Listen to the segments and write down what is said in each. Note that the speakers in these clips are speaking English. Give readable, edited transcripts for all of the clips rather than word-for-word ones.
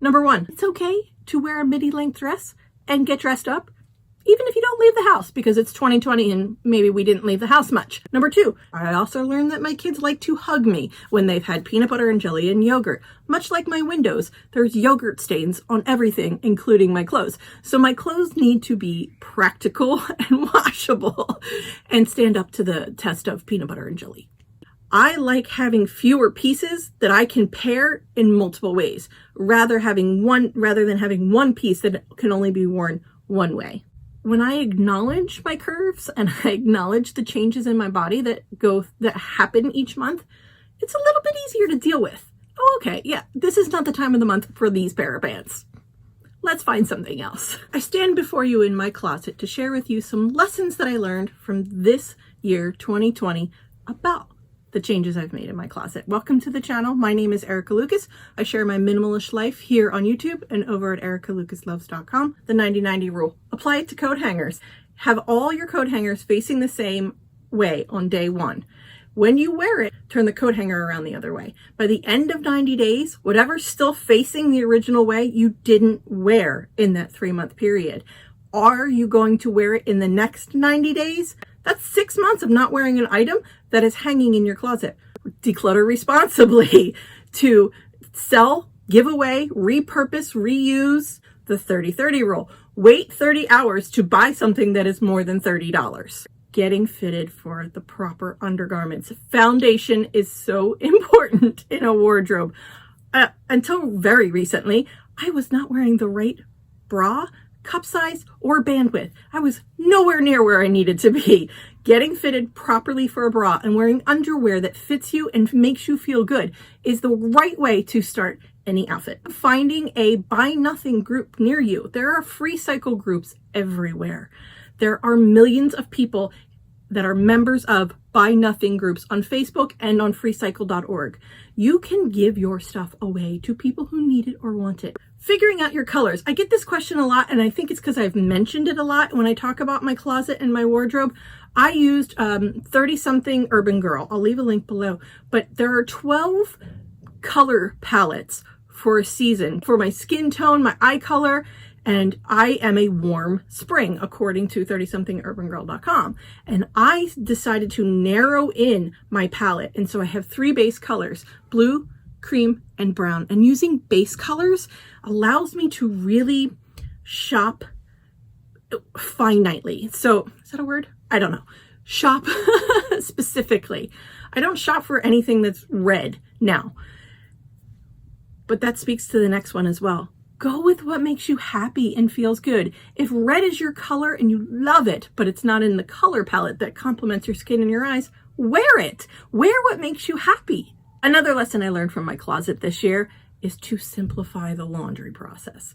Number one, it's okay to wear a midi-length dress and get dressed up, even if you don't leave the house, because it's 2020 and maybe we didn't leave the house much. Number two, I also learned that my kids like to hug me when they've had peanut butter and jelly and yogurt. Much like my windows, there's yogurt stains on everything, including my clothes. So my clothes need to be practical and washable and stand up to the test of peanut butter and jelly. I like having fewer pieces that I can pair in multiple ways, rather than having one piece that can only be worn one way. When I acknowledge my curves and I acknowledge the changes in my body that happen each month, it's a little bit easier to deal with. Oh, okay, yeah, this is not the time of the month for these pair of pants. Let's find something else. I stand before you in my closet to share with you some lessons that I learned from this year, 2020, about the changes I've made in my closet. Welcome to the channel. My name is Erica Lucas. I share my minimalist life here on YouTube and over at ericalucasloves.com. The 90-90 rule. Apply it to coat hangers. Have all your coat hangers facing the same way on day one. When you wear it, turn the coat hanger around the other way. By the end of 90 days, whatever's still facing the original way, you didn't wear in that 3-month period. Are you going to wear it in the next 90 days? That's 6 months of not wearing an item that is hanging in your closet. Declutter responsibly to sell, give away, repurpose, reuse, the 30-30 rule. Wait 30 hours to buy something that is more than $30. Getting fitted for the proper undergarments. Foundation is so important in a wardrobe. Until very recently, I was not wearing the right bra, cup size, or bandwidth. I was nowhere near where I needed to be. Getting fitted properly for a bra and wearing underwear that fits you and makes you feel good is the right way to start any outfit. Finding a buy nothing group near you. There are free cycle groups everywhere. There are millions of people that are members of Buy Nothing groups on Facebook and on freecycle.org. You can give your stuff away to people who need it or want it. Figuring out your colors. I get this question a lot, and I think it's because I've mentioned it a lot when I talk about my closet and my wardrobe. I used 30-something Urban Girl. I'll leave a link below. But there are 12 color palettes for a season for my skin tone, my eye color, and I am a warm spring, according to 30somethingurbangirl.com. And I decided to narrow in my palette. And so I have 3 base colors, blue, cream, and brown. And using base colors allows me to really shop finitely. So is that a word? I don't know. Shop specifically. I don't shop for anything that's red now. But that speaks to the next one as well. Go with what makes you happy and feels good. If red is your color and you love it, but it's not in the color palette that complements your skin and your eyes, wear it. Wear what makes you happy. Another lesson I learned from my closet this year is to simplify the laundry process.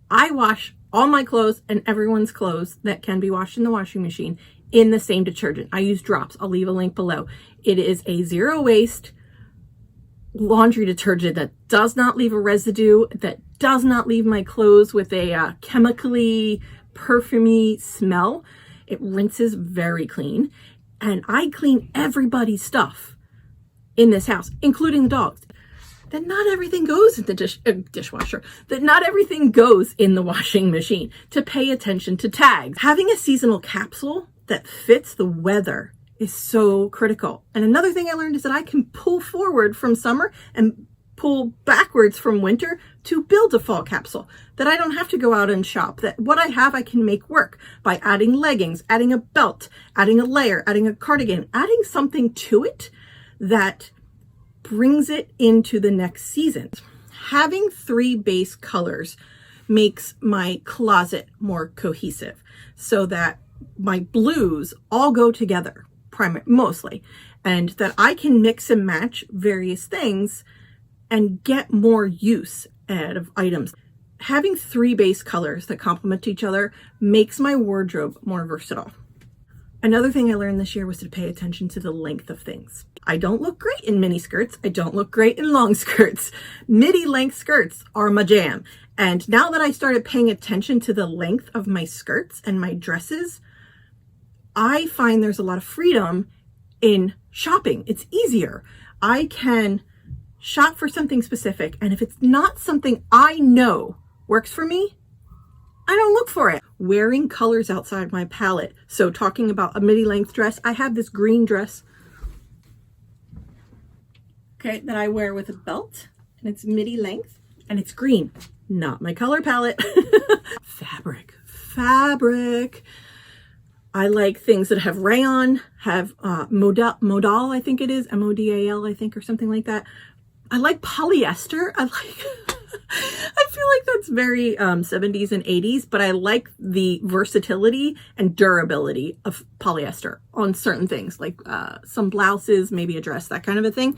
I wash all my clothes and everyone's clothes that can be washed in the washing machine in the same detergent. I use Drops. I'll leave a link below. It is a zero waste laundry detergent that does not leave a residue, that does not leave my clothes with a chemically perfumey smell. It rinses very clean. And I clean everybody's stuff in this house, including the dogs. That not everything goes in the dishwasher, that not everything goes in the washing machine. To pay attention to tags. Having a seasonal capsule that fits the weather is so critical. And another thing I learned is that I can pull forward from summer and pull backwards from winter to build a fall capsule, that I don't have to go out and shop, that what I have I can make work by adding leggings, adding a belt, adding a layer, adding a cardigan, adding something to it that brings it into the next season. Having 3 base colors makes my closet more cohesive so that my blues all go together mostly, and that I can mix and match various things and get more use out of items. Having 3 base colors that complement each other makes my wardrobe more versatile. Another thing I learned this year was to pay attention to the length of things. I don't look great in mini skirts. I don't look great in long skirts. Midi length skirts are my jam. And now that I started paying attention to the length of my skirts and my dresses, I find there's a lot of freedom in shopping. It's easier. I can Shop for something specific. And if it's not something I know works for me, I don't look for it. Wearing colors outside my palette. So talking about a midi length dress, I have this green dress, okay, that I wear with a belt, and it's midi length and it's green, not my color palette. Fabric. I like things that have rayon, have modal, I think it is, MODAL, I think, or something like that. I like polyester. I feel like that's very 70s and 80s, but I like the versatility and durability of polyester on certain things, like some blouses, maybe a dress, that kind of a thing.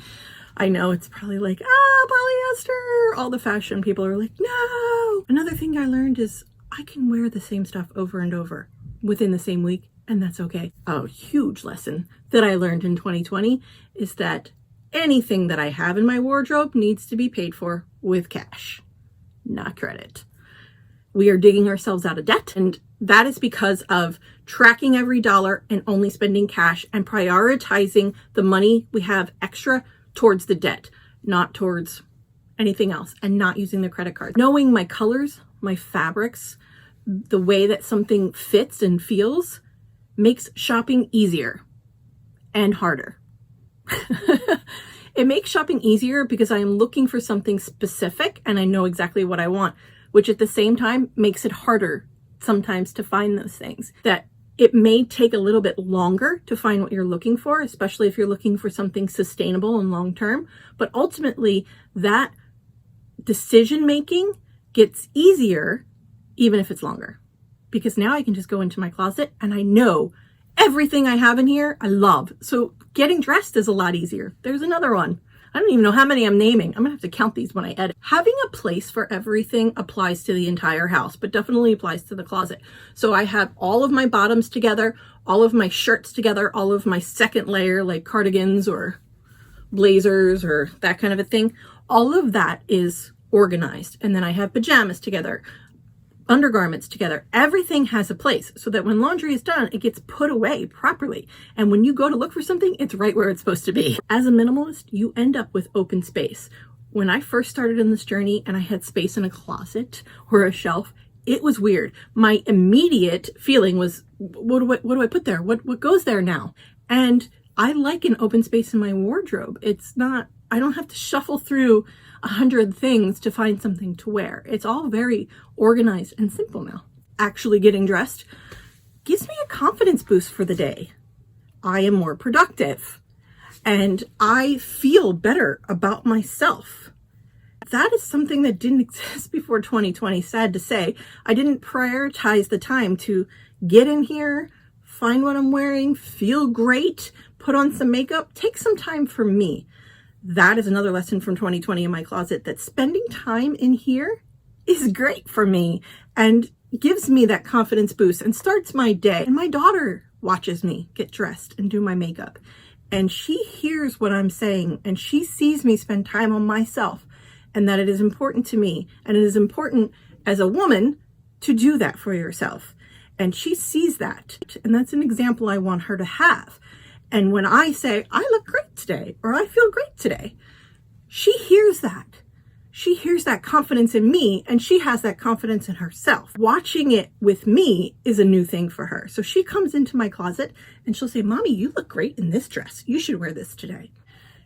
I know it's probably like, polyester. All the fashion people are like, no. Another thing I learned is I can wear the same stuff over and over within the same week, and that's okay. A huge lesson that I learned in 2020 is that anything that I have in my wardrobe needs to be paid for with cash, not credit. We are digging ourselves out of debt, and that is because of tracking every dollar and only spending cash and prioritizing the money we have extra towards the debt, not towards anything else, and not using the credit card. Knowing my colors, my fabrics, the way that something fits and feels makes shopping easier and harder. It makes shopping easier because I am looking for something specific and I know exactly what I want, which at the same time makes it harder sometimes to find those things. That it may take a little bit longer to find what you're looking for, especially if you're looking for something sustainable and long-term. But ultimately, that decision making gets easier even if it's longer. Because now I can just go into my closet and I know everything I have in here I love. So getting dressed is a lot easier. There's another one. I don't even know how many I'm naming. I'm gonna have to count these when I edit. Having a place for everything applies to the entire house, but definitely applies to the closet. So I have all of my bottoms together, all of my shirts together, all of my second layer, like cardigans or blazers or that kind of a thing. All of that is organized. And then I have pajamas together, undergarments together. Everything has a place so that when laundry is done, it gets put away properly. And when you go to look for something, it's right where it's supposed to be. As a minimalist, you end up with open space. When I first started in this journey and I had space in a closet or a shelf, it was weird. My immediate feeling was, what do I put there? What goes there now? And I like an open space in my wardrobe. It's not, I don't have to shuffle through 100 things to find something to wear. It's all very organized and simple now. Actually getting dressed gives me a confidence boost for the day. I am more productive and I feel better about myself. That is something that didn't exist before 2020, sad to say. I didn't prioritize the time to get in here, find what I'm wearing, feel great, put on some makeup, take some time for me. That is another lesson from 2020 in my closet, that spending time in here is great for me and gives me that confidence boost and starts my day. And my daughter watches me get dressed and do my makeup. And she hears what I'm saying and she sees me spend time on myself and that it is important to me. And it is important as a woman to do that for yourself. And she sees that. And that's an example I want her to have. And when I say, I look great today, or I feel great today, she hears that. She hears that confidence in me, and she has that confidence in herself. Watching it with me is a new thing for her. So she comes into my closet and she'll say, Mommy, you look great in this dress. You should wear this today.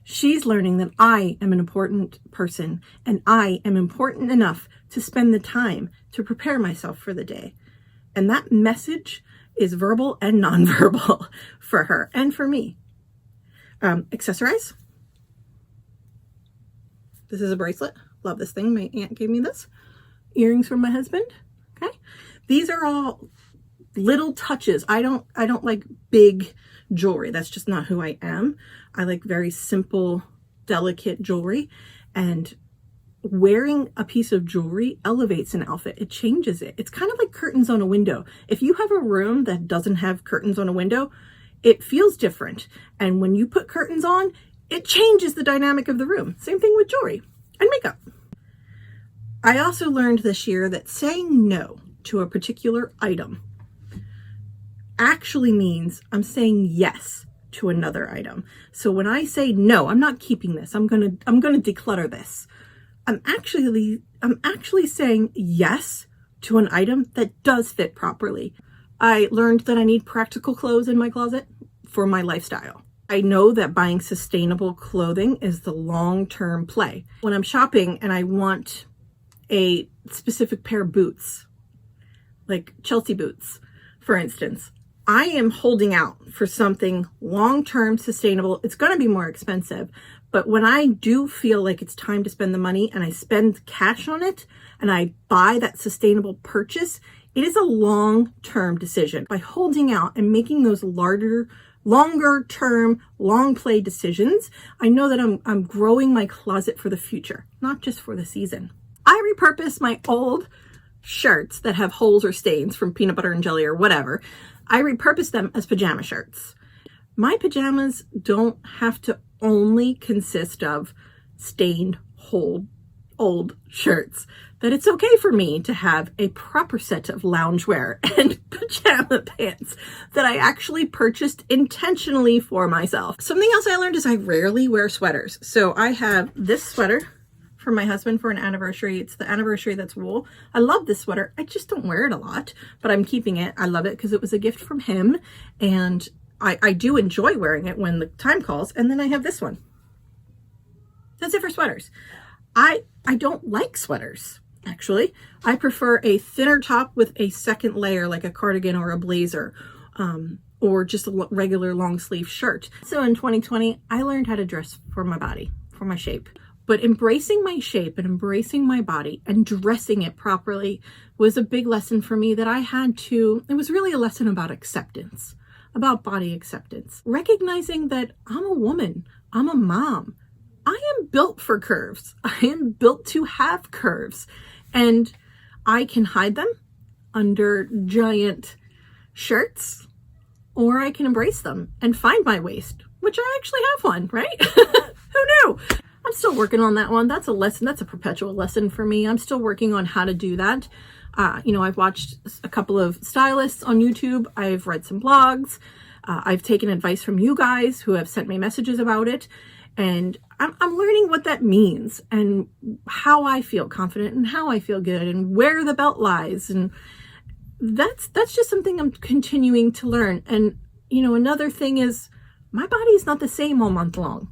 She's learning that I am an important person and I am important enough to spend the time to prepare myself for the day. And that message is verbal and nonverbal for her and for me. Accessorize. This is a bracelet. Love this thing. My aunt gave me this. Earrings from my husband. Okay. These are all little touches. I don't like big jewelry. That's just not who I am. I like very simple, delicate jewelry, and wearing a piece of jewelry elevates an outfit. It changes it. It's kind of like curtains on a window. If you have a room that doesn't have curtains on a window, it feels different. And when you put curtains on, it changes the dynamic of the room. Same thing with jewelry and makeup. I also learned this year that saying no to a particular item actually means I'm saying yes to another item. So when I say, no, I'm not keeping this, I'm gonna declutter this, I'm actually saying yes to an item that does fit properly. I learned that I need practical clothes in my closet for my lifestyle. I know that buying sustainable clothing is the long-term play. When I'm shopping and I want a specific pair of boots, like Chelsea boots, for instance, I am holding out for something long-term sustainable. It's going to be more expensive, but when I do feel like it's time to spend the money and I spend cash on it and I buy that sustainable purchase, it is a long-term decision. By holding out and making those longer-term, long-play decisions, I know that I'm growing my closet for the future, not just for the season. I repurpose my old shirts that have holes or stains from peanut butter and jelly or whatever. I repurpose them as pajama shirts. My pajamas don't have to only consist of stained, old shirts. That it's okay for me to have a proper set of loungewear and pajama pants that I actually purchased intentionally for myself. Something else I learned is I rarely wear sweaters. So I have this sweater for my husband for an anniversary. It's the anniversary that's wool. I love this sweater. I just don't wear it a lot, but I'm keeping it. I love it because it was a gift from him, and I do enjoy wearing it when the time calls. And then I have this one. That's it for sweaters. I don't like sweaters, actually. I prefer a thinner top with a second layer, like a cardigan or a blazer, or just a regular long sleeve shirt. So in 2020, I learned how to dress for my body, for my shape. But embracing my shape and embracing my body and dressing it properly was a big lesson for me that I had to, it was really a lesson about acceptance, about body acceptance. Recognizing that I'm a woman, I'm a mom, I am built for curves. I am built to have curves, and I can hide them under giant shirts, or I can embrace them and find my waist, which I actually have one, right? Who knew? I'm still working on that one. That's a lesson. That's a perpetual lesson for me. I'm still working on how to do that. I've watched a couple of stylists on YouTube. I've read some blogs. I've taken advice from you guys who have sent me messages about it. And I'm learning what that means and how I feel confident and how I feel good and where the belt lies. And that's just something I'm continuing to learn. And, another thing is my body is not the same all month long.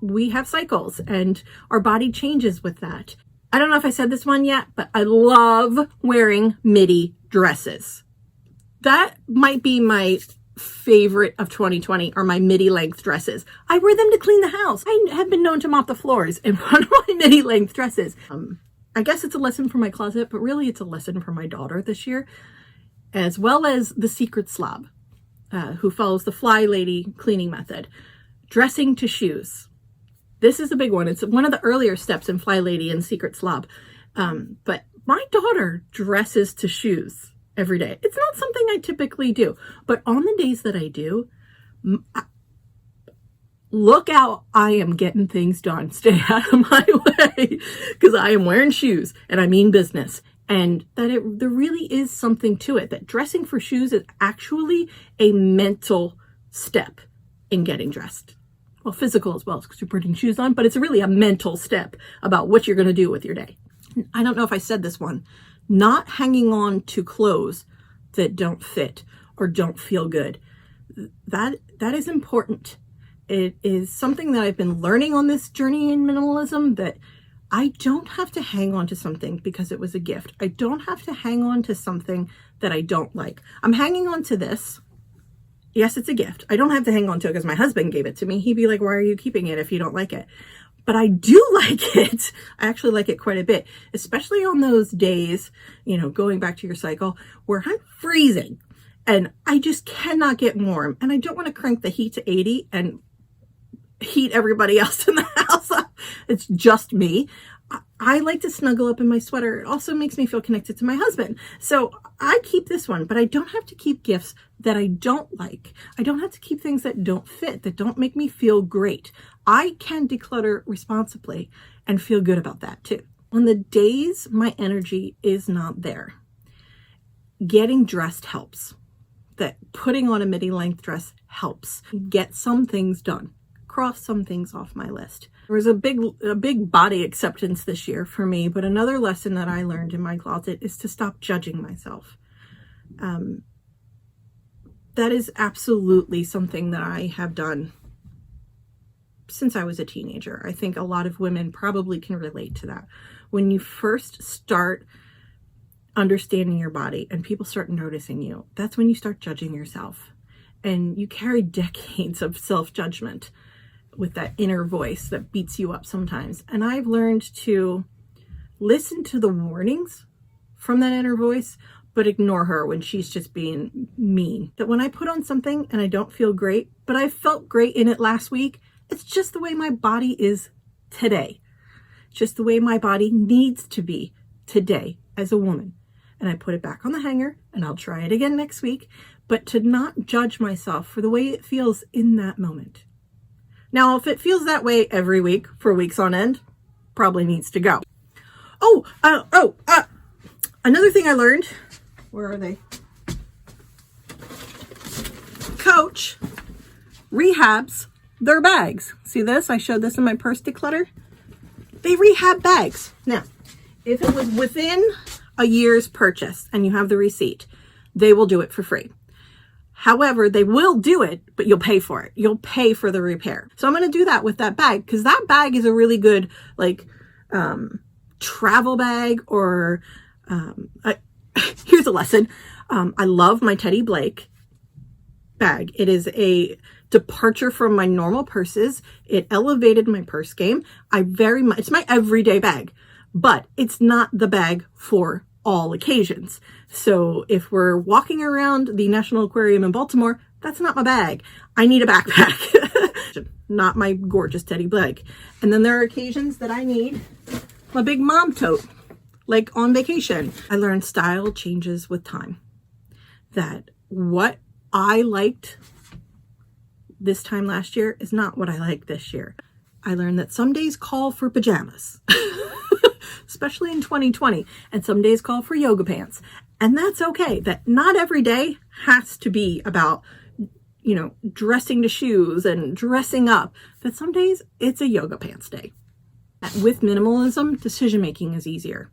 We have cycles and our body changes with that. I don't know if I said this one yet, but I love wearing midi dresses. That might be my favorite of 2020 are my midi length dresses. I wear them to clean the house. I have been known to mop the floors in one of my midi length dresses. I guess it's a lesson for my closet, but really it's a lesson for my daughter this year, as well as the secret slob, who follows the fly lady cleaning method. Dressing to shoes. This is a big one. It's one of the earlier steps in Fly Lady and Secret Slob. But my daughter dresses to shoes every day. It's not something I typically do, but on the days that I do, look out, I am getting things done. Stay out of my way because I am wearing shoes and I mean business. And that there really is something to it, that dressing for shoes is actually a mental step in getting dressed. Well, physical as well, because you're putting shoes on, but it's really a mental step about what you're going to do with your day. I don't know if I said this one. Not hanging on to clothes that don't fit or don't feel good. That is important. It is something that I've been learning on this journey in minimalism, that I don't have to hang on to something because it was a gift. I don't have to hang on to something that I don't like. I'm hanging on to this. Yes, it's a gift. I don't have to hang on to it because my husband gave it to me. He'd be like, why are you keeping it if you don't like it? But I do like it. I actually like it quite a bit, especially on those days, going back to your cycle, where I'm freezing and I just cannot get warm. And I don't want to crank the heat to 80 and heat everybody else in the house up. It's just me. I like to snuggle up in my sweater. It also makes me feel connected to my husband. So I keep this one, but I don't have to keep gifts that I don't like. I don't have to keep things that don't fit, that don't make me feel great. I can declutter responsibly and feel good about that too. On the days my energy is not there, getting dressed helps. that putting on a midi length dress helps get some things done, cross some things off my list. There was a big body acceptance this year for me, but another lesson that I learned in my closet is to stop judging myself. That is absolutely something that I have done since I was a teenager. I think a lot of women probably can relate to that. When you first start understanding your body and people start noticing you, that's when you start judging yourself. And you carry decades of self-judgment with that inner voice that beats you up sometimes. And I've learned to listen to the warnings from that inner voice, but ignore her when she's just being mean. That when I put on something and I don't feel great, but I felt great in it last week, it's just the way my body is today. Just the way my body needs to be today as a woman. And I put it back on the hanger and I'll try it again next week, but to not judge myself for the way it feels in that moment. Now, if it feels that way every week for weeks on end, probably needs to go. Another thing I learned, where are they? Coach rehabs their bags. See this? I showed this in my purse declutter. They rehab bags. Now, if it was within a year's purchase and you have the receipt, they will do it for free. However, they will do it, but you'll pay for it. You'll pay for the repair. So I'm going to do that with that bag, because that bag is a really good travel bag, or here's a lesson. I love my Teddy Blake bag. It is a departure from my normal purses. It elevated my purse game. It's my everyday bag, but it's not the bag for all occasions. So if we're walking around the National Aquarium in Baltimore, that's not my bag. I need a backpack, not my gorgeous Teddy Blake. And then there are occasions that I need my big mom tote, like on vacation. I learned style changes with time. That what I liked this time last year is not what I like this year. I learned that some days call for pajamas, especially in 2020, and some days call for yoga pants. And that's okay. That not every day has to be about, dressing to shoes and dressing up. That some days it's a yoga pants day. With minimalism, decision-making is easier.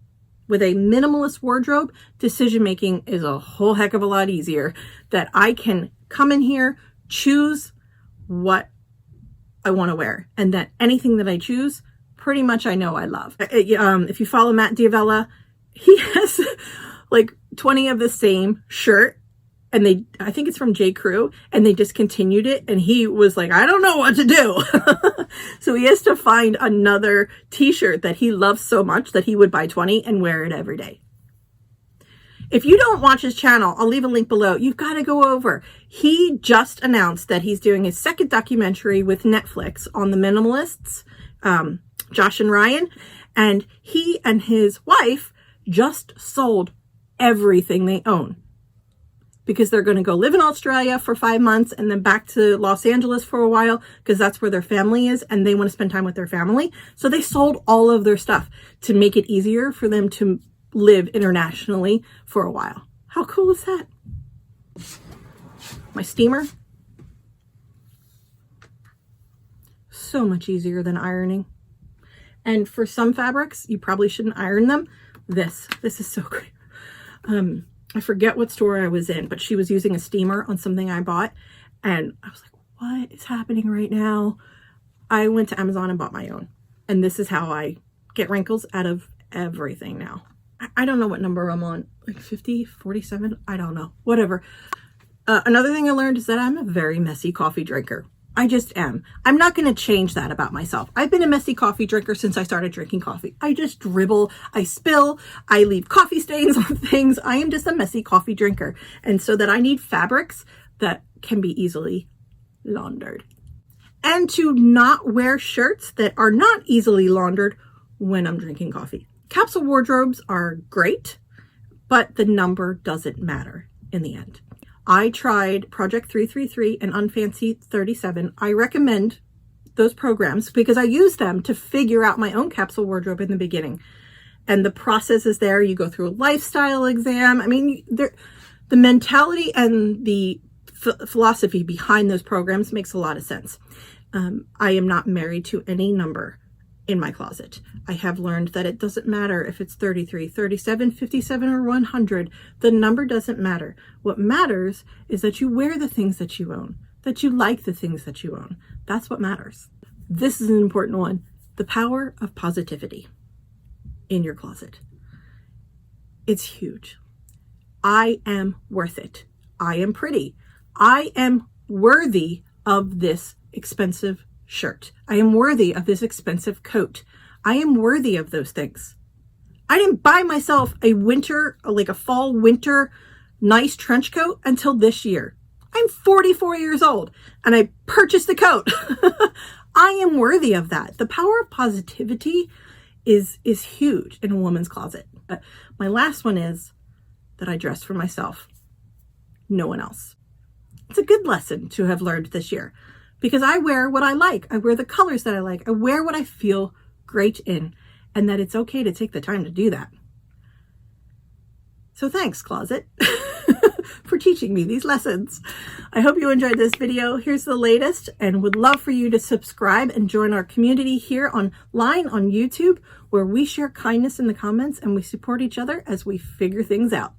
With a minimalist wardrobe, decision-making is a whole heck of a lot easier. That I can come in here, choose what I want to wear, and that anything that I choose, pretty much I know I love. If you follow Matt Diavella, he has like 20 of the same shirt, and I think it's from J. Crew, and they discontinued it, and he was like, I don't know what to do. So he has to find another t-shirt that he loves so much that he would buy 20 and wear it every day. If you don't watch his channel, I'll leave a link below. You've got to go over. He just announced that he's doing his second documentary with Netflix on the minimalists, Josh and Ryan. And he and his wife just sold everything they own, because they're going to go live in Australia for 5 months and then back to Los Angeles for a while, because that's where their family is and they want to spend time with their family. So they sold all of their stuff to make it easier for them to live internationally for a while. How cool is that? My steamer. So much easier than ironing. And for some fabrics, you probably shouldn't iron them. This is so great. I forget what store I was in, but she was using a steamer on something I bought. And I was like, what is happening right now? I went to Amazon and bought my own. And this is how I get wrinkles out of everything now. I don't know what number I'm on, like 50, 47, I don't know, whatever. Another thing I learned is that I'm a very messy coffee drinker. I just am. I'm not going to change that about myself. I've been a messy coffee drinker since I started drinking coffee. I just dribble, I spill, I leave coffee stains on things. I am just a messy coffee drinker. And so that I need fabrics that can be easily laundered. And to not wear shirts that are not easily laundered when I'm drinking coffee. Capsule wardrobes are great, but the number doesn't matter in the end. I tried Project 333 and Unfancy 37. I recommend those programs because I use them to figure out my own capsule wardrobe in the beginning. And the process is there. You go through a lifestyle exam. I mean, The mentality and the philosophy behind those programs makes a lot of sense. I am not married to any number in my closet. I have learned that it doesn't matter if it's 33, 37, 57, or 100. The number doesn't matter. What matters is that you wear the things that you own, that you like the things that you own. That's what matters. This is an important one. The power of positivity in your closet. It's huge. I am worth it. I am pretty. I am worthy of this expensive shirt. I am worthy of this expensive coat. I am worthy of those things. I didn't buy myself a fall winter nice trench coat until this year. I'm 44 years old and I purchased the coat. I am worthy of that. The power of positivity is huge in a woman's closet. My last one is that I dress for myself, no one else. It's a good lesson to have learned this year because I wear what I like. I wear the colors that I like. I wear what I feel great in, and that it's okay to take the time to do that. So thanks, closet, for teaching me these lessons. I hope you enjoyed this video. Here's the latest, and would love for you to subscribe and join our community here online on YouTube, where we share kindness in the comments and we support each other as we figure things out.